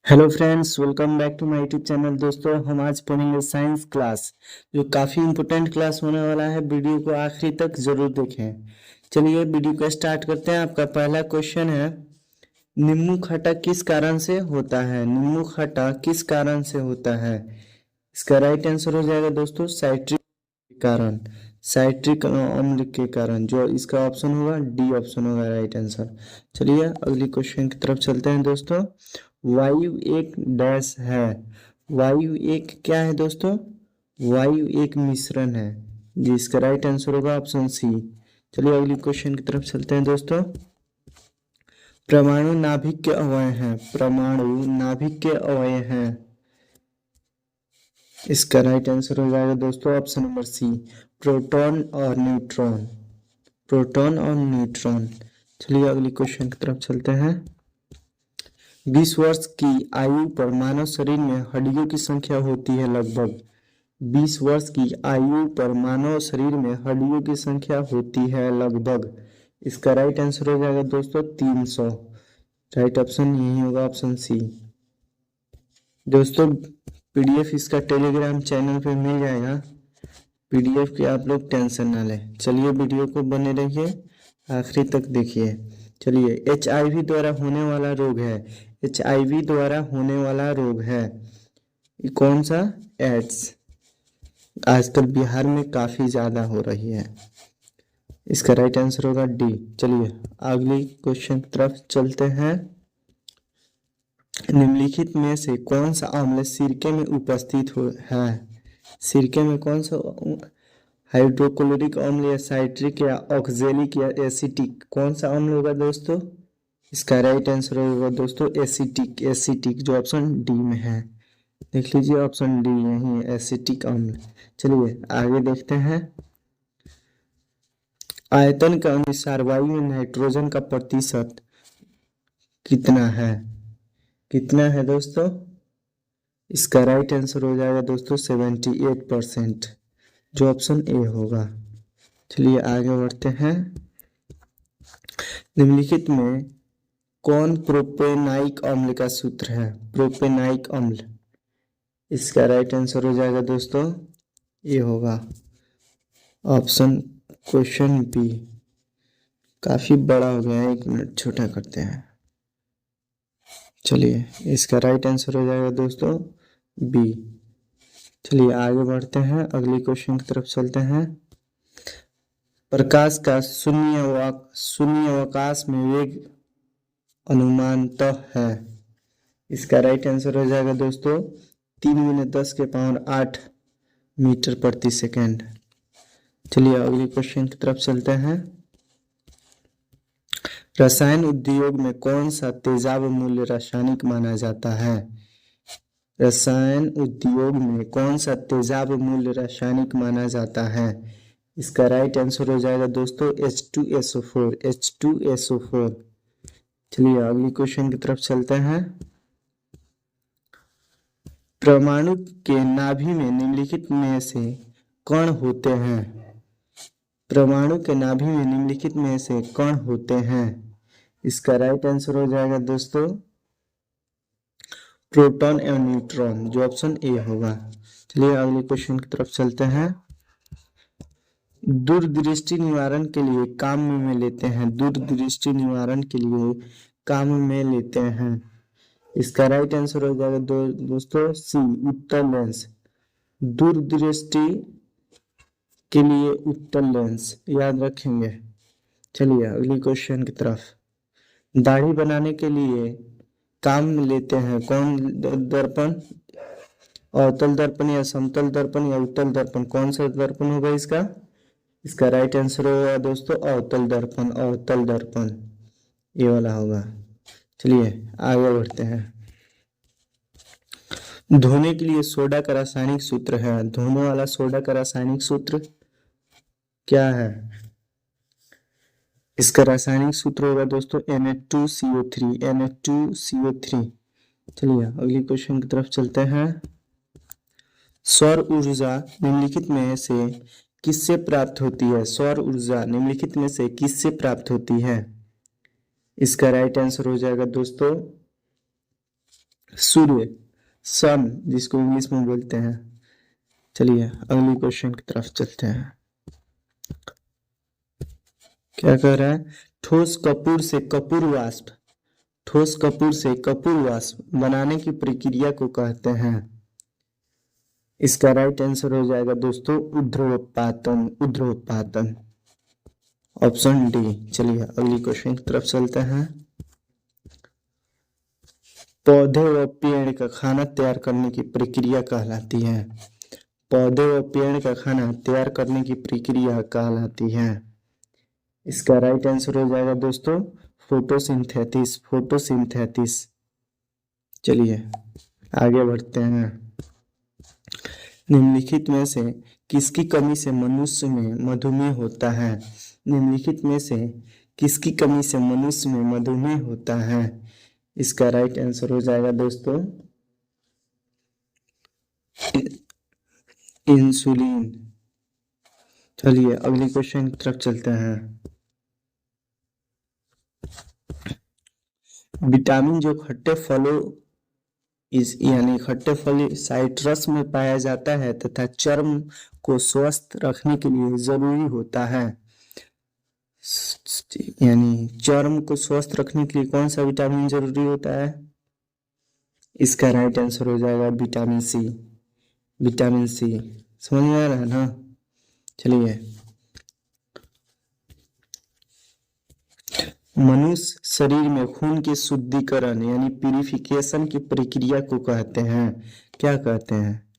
Hello friends, welcome back to my YouTube channel. दोस्तों, हम आज पढ़ेंगे साइंस क्लास, जो काफ़ी इम्पोर्टेंट क्लास होने वाला है। वीडियो को आखिरी तक जरूर देखें। चलिए वीडियो को स्टार्ट करते हैं। आपका पहला क्वेश्चन है, नींबू खट्टा किस कारण से होता है? नींबू खट्टा किस कारण से होता है? इसका राइट आंसर हो जाएगा दोस्तों साइट्रिक के कारण, साइट्रिक अम्ल के कारण। जो इसका ऑप्शन होगा डी ऑप्शन होगा राइट आंसर। चलिए अगली क्वेश्चन की तरफ चलते हैं दोस्तों। वायु एक डैश है। वायु एक क्या है दोस्तों? वायु एक मिश्रण है, जिसका राइट आंसर होगा ऑप्शन सी। चलिए अगली क्वेश्चन की तरफ चलते हैं दोस्तों। परमाणु नाभिक के अवयव हैं। परमाणु नाभिक के अवयव हैं। इसका राइट आंसर हो जाएगा दोस्तों ऑप्शन नंबर सी, प्रोटॉन और न्यूट्रॉन। प्रोटॉन और न्यूट्रॉन। चलिए अगली क्वेश्चन की तरफ चलते हैं। 20 वर्ष की आयु पर मानव शरीर में हड्डियों की संख्या होती है लगभग। 20 वर्ष की आयु पर मानव शरीर में हड्डियों की संख्या होती है लगभग। इसका राइट आंसर हो जाएगा दोस्तों 300। राइट ऑप्शन यही होगा ऑप्शन सी। दोस्तों पीडीएफ इसका टेलीग्राम चैनल पे मिल जाएगा। पीडीएफ की आप लोग टेंशन ना लें। चलिए वीडियो को बने रहिए, आखिरी तक देखिए। चलिए एचआईवी द्वारा होने वाला रोग है। एचआईवी द्वारा होने वाला रोग है ये कौन सा? एड्स। आजकल बिहार में काफी ज्यादा हो रही है। इसका राइट आंसर होगा डी। चलिए अगली क्वेश्चन की तरफ चलते हैं। निम्नलिखित में से कौन सा अम्ल सिरके में उपस्थित है? सिरके में कौन सा? हाइड्रोक्लोरिक अम्ल या साइट्रिक या ऑक्जेलिक या एसिटिक, कौन सा अम्ल होगा दोस्तों? इसका राइट आंसर होगा दोस्तों एसिटिक। एसिटिक जो ऑप्शन डी में है, देख लीजिए ऑप्शन डी यही है, एसिटिक अम्ल। चलिए आगे देखते हैं। आयतन के अनुसार वायु में नाइट्रोजन का प्रतिशत कितना है? कितना है दोस्तों? इसका राइट आंसर हो जाएगा दोस्तों 78%, जो ऑप्शन ए होगा। चलिए आगे बढ़ते हैं। निम्नलिखित में कौन प्रोपेनाइक अम्ल का सूत्र है? प्रोपेनाइक अम्ल। इसका राइट आंसर हो जाएगा दोस्तों ये होगा ऑप्शन क्वेश्चन बी। काफी बड़ा हो गया है, 1 मिनट छोटा करते हैं। चलिए इसका राइट आंसर हो जाएगा दोस्तों बी। चलिए आगे बढ़ते हैं, अगली क्वेश्चन की तरफ चलते हैं। प्रकाश का शून्य अवकाश में वेग अनुमानतः है। इसका राइट आंसर हो जाएगा दोस्तों 3 × 10⁸ मीटर प्रति सेकेंड। चलिए अगली क्वेश्चन की तरफ चलते हैं। रसायन उद्योग में कौन सा तेजाब मूल्य रासायनिक माना जाता है? रसायन उद्योग में कौन सा तेजाब मूल्य रासायनिक माना जाता है? इसका राइट आंसर हो जाएगा दोस्तों H2SO4। H2SO4। चलिए अगली क्वेश्चन की तरफ चलते हैं। परमाणु के नाभि में निम्नलिखित में से कण होते हैं? परमाणु के नाभि में निम्नलिखित में से कण होते हैं। इसका राइट आंसर हो जाएगा दोस्तों प्रोटॉन एवं न्यूट्रॉन, जो ऑप्शन ए होगा। चलिए अगले क्वेश्चन की तरफ चलते हैं। दूरदृष्टि निवारण के लिए काम में लेते हैं। दूरदृष्टि निवारण के लिए काम में लेते हैं। इसका राइट आंसर हो जाएगा दोस्तों सी, उत्तल लेंस। दूरदृष्टि के लिए उत्तल लेंस याद रखेंगे। चलिए अगली क्वेश्चन की तरफ। दाढ़ी बनाने के लिए काम में लेते हैं कौन दर्पण? अवतल दर्पण या समतल दर्पण या उत्तल दर्पण, कौन सा दर्पण होगा इसका? इसका राइट आंसर होगा दोस्तों अवतल दर्पण। अवतल दर्पण ये वाला होगा। चलिए आगे बढ़ते हैं। धोने के लिए सोडा का रासायनिक सूत्र है। धोने वाला सोडा का रासायनिक सूत्र क्या है? इसका रासायनिक सूत्र होगा दोस्तों Na2CO3। Na2CO3। चलिए अगली क्वेश्चन की तरफ चलते हैं। सौर ऊर्जा निम्नलिखित में से किससे प्राप्त होती है? सौर ऊर्जा निम्नलिखित में से किससे प्राप्त होती है? इसका राइट आंसर हो जाएगा दोस्तों सूर्य, सन जिसको इंग्लिश में बोलते हैं। चलिए अगली क्वेश्चन की तरफ चलते हैं। क्या कह रहा है? ठोस कपूर से कपूर वाष्प, ठोस कपूर से कपूर वाष्प बनाने की प्रक्रिया को कहते हैं। इसका राइट आंसर हो जाएगा दोस्तों ऊर्ध्वपातन, ऊर्ध्वपातन, ऑप्शन डी। चलिए अगली क्वेश्चन की तरफ चलते हैं। पौधे व पेड़ का खाना तैयार करने की प्रक्रिया कहलाती है। पौधे व पेड़ का खाना तैयार करने की प्रक्रिया कहलाती है। इसका राइट आंसर हो जाएगा दोस्तों फोटोसिंथेसिस, फोटोसिंथेसिस। चलिए आगे बढ़ते हैं। निम्नलिखित में से किसकी कमी से मनुष्य में मधुमेह होता है? निम्नलिखित में से किसकी कमी से मनुष्य में मधुमेह होता है? इसका राइट आंसर हो जाएगा दोस्तों इंसुलिन। चलिए अगले क्वेश्चन की तरफ चलते हैं। विटामिन जो खट्टे फलों यानी खट्टे फल साइट्रस में पाया जाता है तथा चर्म को स्वस्थ रखने के लिए जरूरी होता है, यानी चर्म को स्वस्थ रखने के लिए कौन सा विटामिन जरूरी होता है? इसका राइट आंसर हो जाएगा विटामिन सी, विटामिन सी। समझ में आ रहा है ना? चलिए मनुष्य शरीर में खून के शुद्धिकरण यानी प्यूरिफिकेशन की प्रक्रिया को कहते हैं। क्या कहते हैं?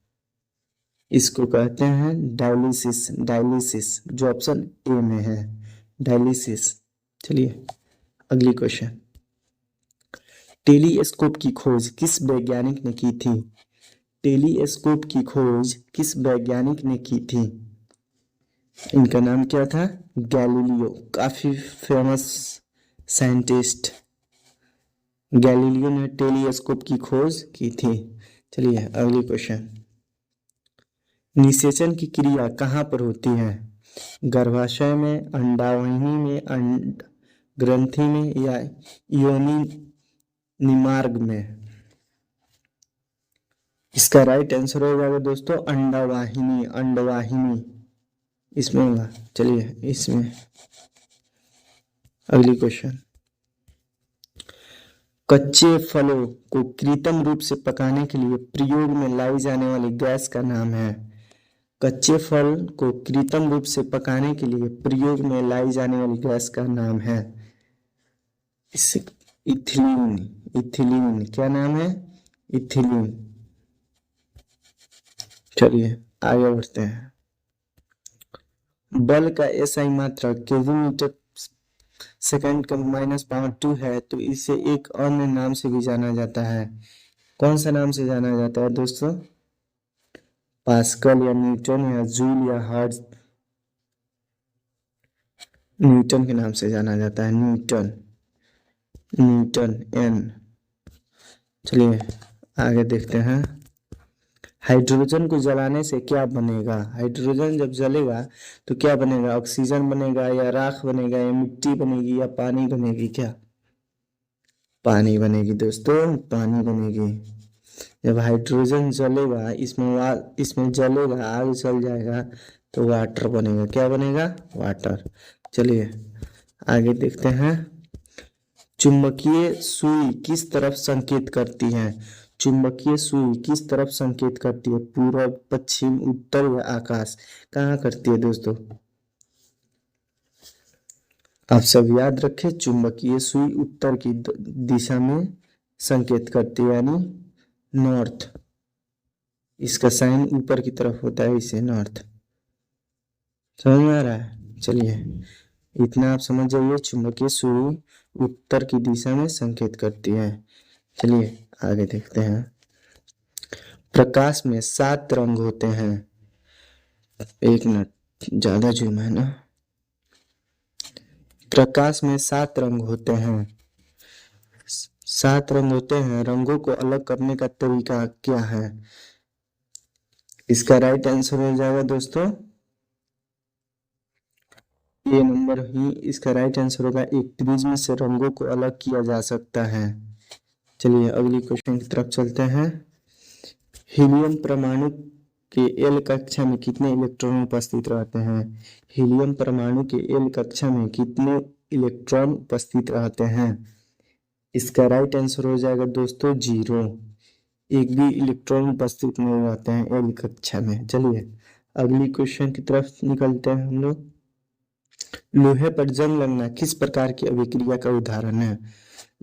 इसको कहते हैं डायलिसिस, डायलिसिस जो ऑप्शन ए में है, डायलिसिस। चलिए अगली क्वेश्चन। टेलीस्कोप की खोज किस वैज्ञानिक ने की थी? टेलीस्कोप की खोज किस वैज्ञानिक ने की थी? इनका नाम क्या था? गैलीलियो, काफी फेमस साइंटिस्ट गैलीलियो ने टेलीस्कोप की खोज की थी। चलिए अगली क्वेश्चन। निषेचन की क्रिया कहाँ पर होती है? गर्भाशय में, अंडावाहिनी में, ग्रंथि में या योनि निमार्ग में? इसका राइट आंसर हो जाएगा दोस्तों अंडवाहिनी, अंडवाहिनी इसमें होगा। चलिए इसमें अगली क्वेश्चन। कच्चे फलों को कृत्रिम रूप से पकाने के लिए प्रयोग में लाई जाने वाली गैस का नाम है। कच्चे फल को कृत्रिम रूप से पकाने के लिए प्रयोग में लाई जाने वाली गैस का नाम है इथिलीन, इथिलीन। क्या नाम है? इथिलीन। चलिए आगे बढ़ते हैं। बल का एसआई मात्रा किलोमीटर सेकंड का -2 है तो इसे एक अन्य नाम से भी जाना जाता है। कौन सा नाम से जाना जाता है दोस्तों? पास्कल या न्यूटन या जूल या हर्ट्ज? न्यूटन के नाम से जाना जाता है, न्यूटन, न्यूटन एन। चलिए आगे देखते हैं। हाइड्रोजन को जलाने से क्या बनेगा? हाइड्रोजन जब जलेगा तो क्या बनेगा? ऑक्सीजन बनेगा या राख बनेगा या मिट्टी बनेगी या पानी बनेगी? क्या? पानी बनेगी दोस्तों, पानी बनेगी। जब हाइड्रोजन जलेगा, इसमें जलेगा, आग जल जाएगा तो वाटर बनेगा। क्या बनेगा? वाटर। चलिए आगे देखते हैं। चुंबकीय सुई किस तरफ संकेत करती है? चुंबकीय सुई किस तरफ संकेत करती है? पूर्व, पश्चिम, उत्तर या आकाश? कहाँ करती है दोस्तों? आप सब याद रखें, चुंबकीय सुई उत्तर की दिशा में संकेत करती है यानी नॉर्थ। इसका साइन ऊपर की तरफ होता है, इसे नॉर्थ। समझ में आ रहा है? चलिए इतना आप समझ जाइए, चुंबकीय सुई उत्तर की दिशा में संकेत करती है। चलिए आगे देखते हैं। प्रकाश में 7 रंग होते हैं। एक मिनट, ज्यादा जूम है ना। प्रकाश में 7 रंग होते हैं, 7 रंग होते हैं। रंगों को अलग करने का तरीका क्या है? इसका राइट आंसर हो जाएगा दोस्तों ए नंबर ही इसका राइट आंसर होगा। एक प्रिज्म से रंगों को अलग किया जा सकता है। चलिए अगली क्वेश्चन की तरफ चलते हैं। हीलियम परमाणु के एल कक्षा में कितने इलेक्ट्रॉन उपस्थित रहते हैं? हीलियम परमाणु के एल कक्षा में कितने इलेक्ट्रॉन उपस्थित रहते हैं? इसका राइट आंसर हो जाएगा दोस्तों 0। एक भी इलेक्ट्रॉन उपस्थित नहीं रहते हैं एल कक्षा में। चलिए अगली क्वेश्चन की तरफ निकलते हैं हम लोग। लोहे पर जंग लगना किस प्रकार की अभिक्रिया का उदाहरण है?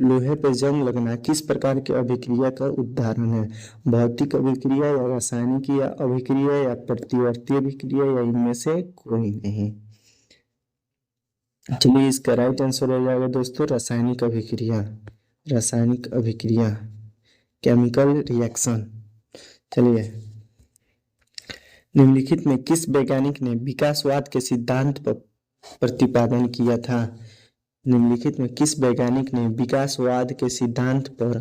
लोहे पर जंग लगना किस प्रकार की अभिक्रिया का उदाहरण है? भौतिक अभिक्रिया या रासायनिक या अभिक्रिया या प्रतिवर्ती अभिक्रिया या इनमें से कोई नहीं? चलिए इसका राइट आंसर हो जाएगा दोस्तों रासायनिक अभिक्रिया। रासायनिक अभिक्रिया, केमिकल रिएक्शन। चलिए निम्नलिखित में किस वैज्ञानिक ने विकासवाद के सिद्धांत पर प्रतिपादन किया था? निम्नलिखित में किस वैज्ञानिक ने विकासवाद के सिद्धांत पर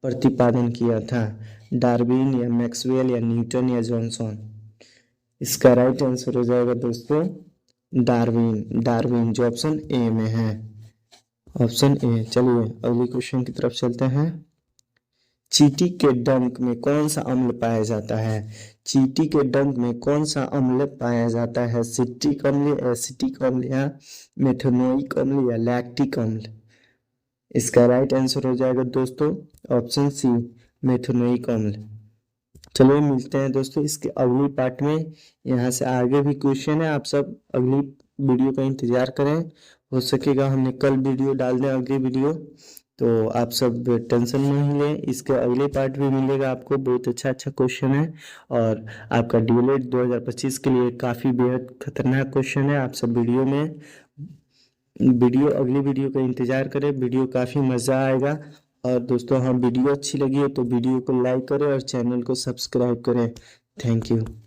प्रतिपादन किया था? डार्विन या मैक्सवेल या न्यूटन या जॉनसन? इसका राइट आंसर हो जाएगा दोस्तों डार्विन। डार्विन जो ऑप्शन ए में है, ऑप्शन ए। चलिए अगले क्वेश्चन की तरफ चलते हैं। चींटी के डंक में कौन सा अम्ल पाया जाता है? चींटी के डंक में कौन सा अम्ल पाया जाता है? सिट्रिक अम्ल, एसिटिक अम्ल या मेथनोइक अम्ल या लैक्टिक अम्ल? इसका राइट आंसर हो जाएगा दोस्तों ऑप्शन सी, मेथनोइक अम्ल। चलिए मिलते हैं दोस्तों इसके अगली पार्ट में। यहाँ से आगे भी क्वेश्चन है, आप सब अगली वीडियो का इंतजार करें। हो सकेगा हमने कल वीडियो डाल दें अगली वीडियो, तो आप सब टेंशन नहीं लें। इसके अगले पार्ट भी मिलेगा आपको, बहुत अच्छा क्वेश्चन है और आपका डीएलएड 2025 के लिए काफ़ी बेहद खतरनाक क्वेश्चन है। आप सब अगली वीडियो का इंतजार करें, वीडियो काफ़ी मज़ा आएगा। और दोस्तों हाँ, वीडियो अच्छी लगी है तो वीडियो को लाइक करें और चैनल को सब्सक्राइब करें। Thank you.